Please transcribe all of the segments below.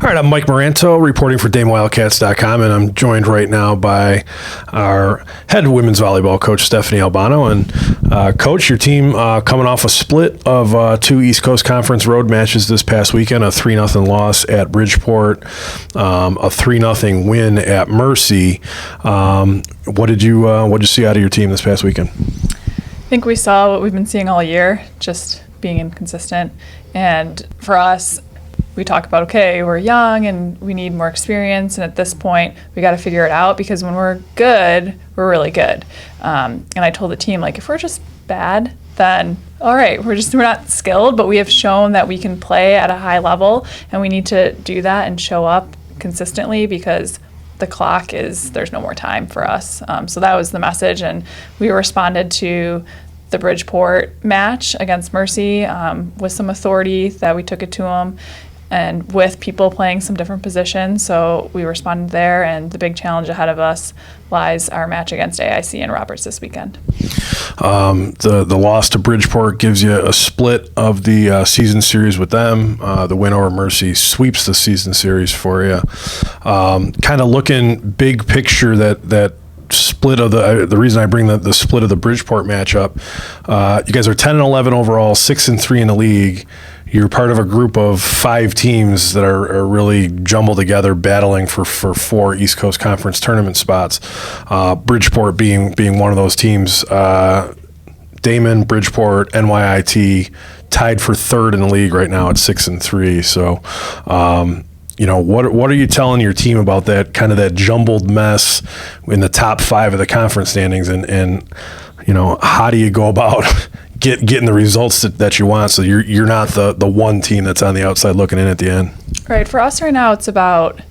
All right, I'm Mike Moranto, reporting for DameWildcats.com, and I'm joined right now by our head women's volleyball coach, Stephanie Albano. And Coach, your team coming off a split of two East Coast Conference road matches this past weekend, a 3-0 loss at Bridgeport, a 3-0 win at Mercy. What did you see out of your team this past weekend? I think we saw what we've been seeing all year, just being inconsistent. And for us, we talk about, okay, we're young and we need more experience, and at this point we got to figure it out, because when we're good, we're really good. And I told the team, like, if we're just bad, then all right, we're not skilled, but we have shown that we can play at a high level, and we need to do that and show up consistently, because the clock there's no more time for us. So that was the message, and we responded to the Bridgeport match against Mercy with some authority that we took it to them, and with people playing some different positions. So we responded there, and the big challenge ahead of us lies our match against AIC and Roberts this weekend. The loss to Bridgeport gives you a split of the season series with them. The win over Mercy sweeps the season series for you. Kind of looking big picture, that split of the reason I bring the split of the Bridgeport matchup, you guys are 10-11 overall, 6-3 in the league. You're part of a group of 5 teams that are really jumbled together, battling for 4 East Coast Conference tournament spots. Bridgeport being one of those teams. Damon, Bridgeport, NYIT tied for 3rd in the league right now at 6-3. So, what are you telling your team about that kind of that jumbled mess in the top 5 of the conference standings, and how do you go about getting the results that you want, so you're not the one team that's on the outside looking in at the end? Right. For us right now, it's about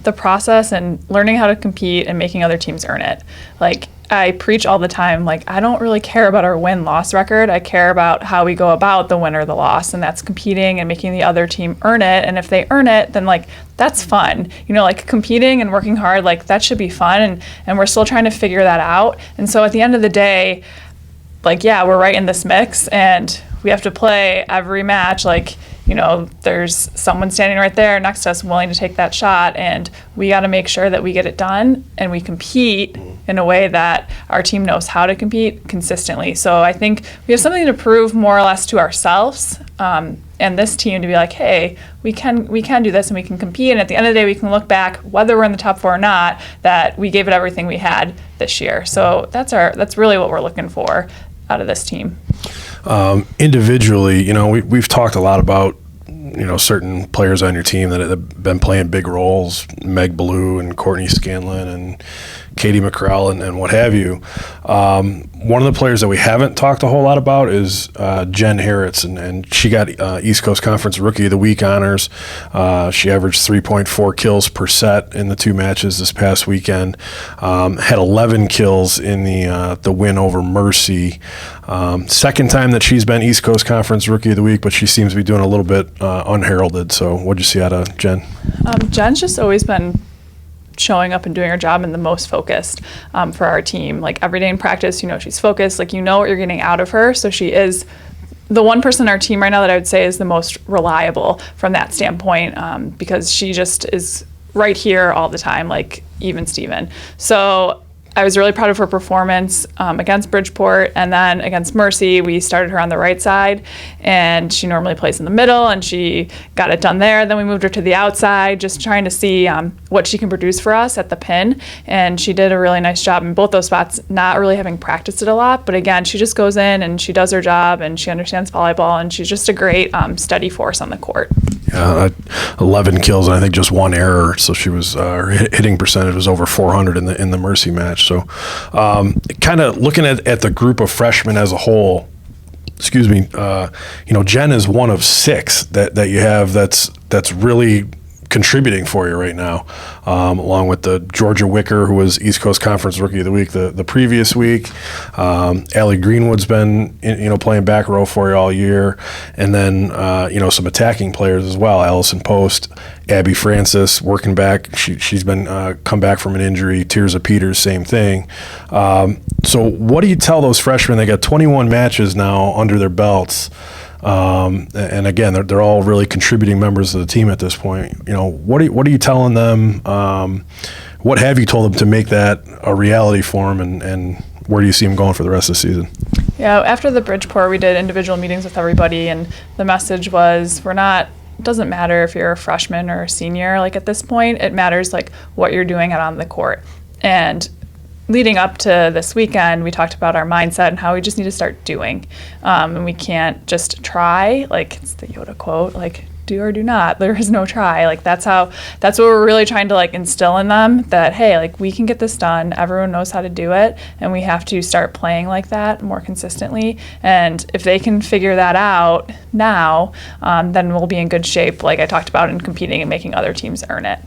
the process and learning how to compete and making other teams earn it. Like, I preach all the time, like, I don't really care about our win-loss record. I care about how we go about the win or the loss, and that's competing and making the other team earn it. And if they earn it, then, like, that's fun. Like, competing and working hard, like, that should be fun, and we're still trying to figure that out. And so at the end of the day, like, yeah, we're right in this mix, and we have to play every match. Like, there's someone standing right there next to us willing to take that shot, and we got to make sure that we get it done and we compete in a way that our team knows how to compete consistently. So I think we have something to prove more or less to ourselves, and this team to be like, hey, we can do this and we can compete. And at the end of the day, we can look back, whether we're in the top 4 or not, that we gave it everything we had this year. So that's really what we're looking for out of this team. Individually, we've talked a lot about certain players on your team that have been playing big roles, Meg Ballou and Courtney Scanlon and Katie McCrell and what have you. One of the players that we haven't talked a whole lot about is Jen Harritz, and she got East Coast Conference Rookie of the Week honors. She averaged 3.4 kills per set in the 2 matches this past weekend. Had 11 kills in the win over Mercy. Second time that she's been East Coast Conference Rookie of the Week, but she seems to be doing a little bit unheralded. So what'd you see out of Jen? Jen's just always been showing up and doing her job and the most focused for our team. Like, every day in practice, she's focused. Like, what you're getting out of her. So she is the one person on our team right now that I would say is the most reliable from that standpoint, because she just is right here all the time, like even Steven. So I was really proud of her performance against Bridgeport, and then against Mercy, we started her on the right side, and she normally plays in the middle, and she got it done there. Then we moved her to the outside, just trying to see what she can produce for us at the pin, and she did a really nice job in both those spots, not really having practiced it a lot, but again, she just goes in and she does her job, and she understands volleyball, and she's just a great steady force on the court. 11 kills, and I think just 1 error. So she was her hitting percentage was over 400 in the Mercy match. So, kind of looking at the group of freshmen as a whole. Excuse me. Jen is one of 6 that you have that's really contributing for you right now, along with the Georgia Wicker, who was East Coast Conference Rookie of the Week the previous week. Allie Greenwood's been playing back row for you all year, and then some attacking players as well. Allison Post, Abby Francis working back. She's been come back from an injury. Tirza Peters, same thing. So what do you tell those freshmen? They got 21 matches now under their belts. And again, they're all really contributing members of the team at this point. What are you telling them? What have you told them to make that a reality for them, and where do you see them going for the rest of the season? Yeah, after the Bridgeport, we did individual meetings with everybody, and the message was it doesn't matter if you're a freshman or a senior. Like at this point, it matters like what you're doing out on the court. And leading up to this weekend, we talked about our mindset and how we just need to start doing. And we can't just try, like it's the Yoda quote, like do or do not. There is no try. Like that's what we're really trying to like instill in them, that hey, like we can get this done. Everyone knows how to do it, and we have to start playing like that more consistently. And if they can figure that out now, then we'll be in good shape, like I talked about, in competing and making other teams earn it.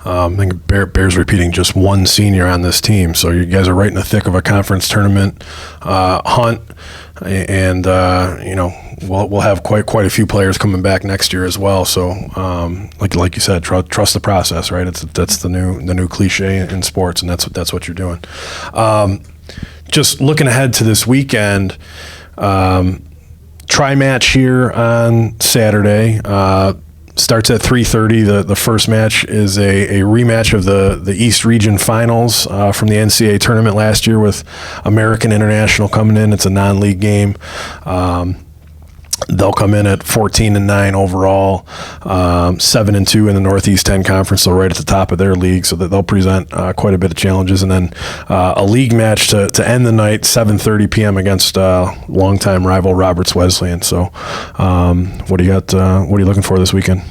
I think Bears repeating just one senior on this team, so you guys are right in the thick of a conference tournament hunt, and we'll have quite a few players coming back next year as well. So, like you said, trust the process, right? That's the new cliche in sports, and that's what you're doing. Just looking ahead to this weekend. Tri-match here on Saturday. Starts at 3:30. The first match is a rematch of the East Region Finals from the NCAA tournament last year, with American International coming in. It's a non-league game. They'll come in at 14-9 overall, 7-2 in the Northeast 10 Conference, so right at the top of their league. So that they'll present quite a bit of challenges, and then a league match to end the night, 7:30 p.m. against longtime rival Roberts Wesleyan. So, what do you got? What are you looking for this weekend?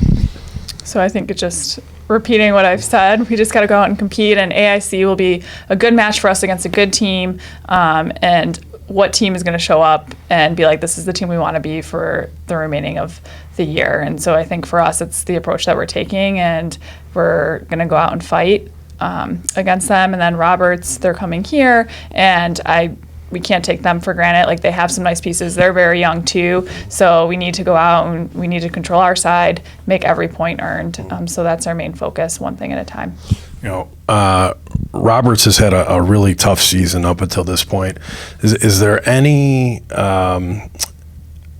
So I think it's just repeating what I've said. We just got to go out and compete, and AIC will be a good match for us against a good team, and what team is going to show up and be like, this is the team we want to be for the remaining of the year. And so I think for us, it's the approach that we're taking, and we're going to go out and fight against them. And then Roberts, they're coming here, and we can't take them for granted. Like, they have some nice pieces. They're very young too. So we need to go out and we need to control our side, make every point earned. So that's our main focus, one thing at a time. Roberts has had a really tough season up until this point. Is there any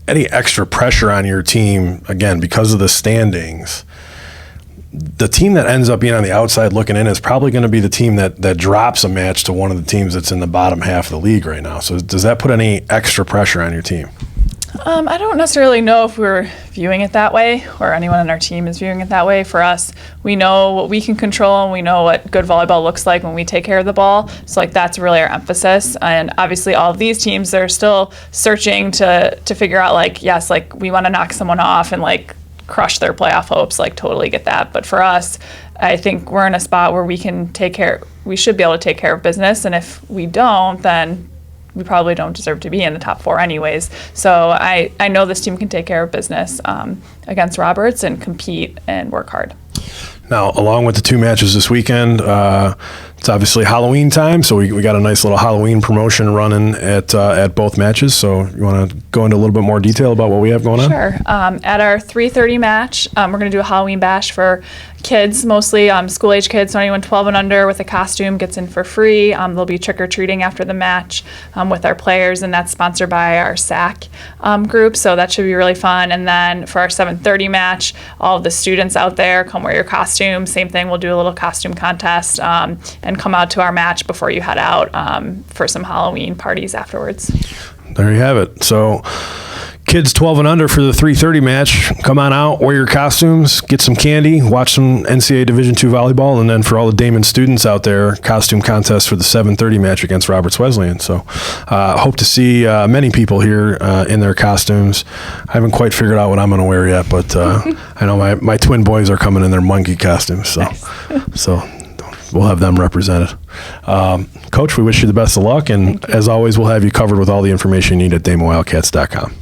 extra pressure on your team, again, because of the standings? The team that ends up being on the outside looking in is probably going to be the team that drops a match to one of the teams that's in the bottom half of the league right now. So does that put any extra pressure on your team? I don't necessarily know if we're viewing it that way, or anyone on our team is viewing it that way. For us, we know what we can control, and we know what good volleyball looks like when we take care of the ball. So like, that's really our emphasis. And obviously all of these teams, they're still searching to figure out, like, yes, like we want to knock someone off and like crush their playoff hopes, like totally get that. But for us, I think we're in a spot where we should be able to take care of business. And if we don't, then we probably don't deserve to be in the top four anyways. So I know this team can take care of business against Roberts and compete and work hard. Now, along with the two matches this weekend, it's obviously Halloween time, so we got a nice little Halloween promotion running at both matches. So you want to go into a little bit more detail about what we have going on? Sure. At our 3:30 match, we're going to do a Halloween bash for kids, mostly school-age kids, so anyone 12 and under with a costume gets in for free. There'll be trick-or-treating after the match with our players, and that's sponsored by our SAC group, so that should be really fun. And then for our 7:30 match, all of the students out there, come wear your costume. Same thing, we'll do a little costume contest and come out to our match before you head out for some Halloween parties afterwards. There you have it. So kids 12 and under for the 3:30 match, come on out, wear your costumes, get some candy, watch some NCAA Division II volleyball, and then for all the Damon students out there, costume contest for the 7:30 match against Roberts Wesleyan. So hope to see many people here in their costumes. I haven't quite figured out what I'm going to wear yet, but I know my twin boys are coming in their monkey costumes. So, nice. So we'll have them represented. Coach, we wish you the best of luck, and as always, we'll have you covered with all the information you need at DamoWildcats.com.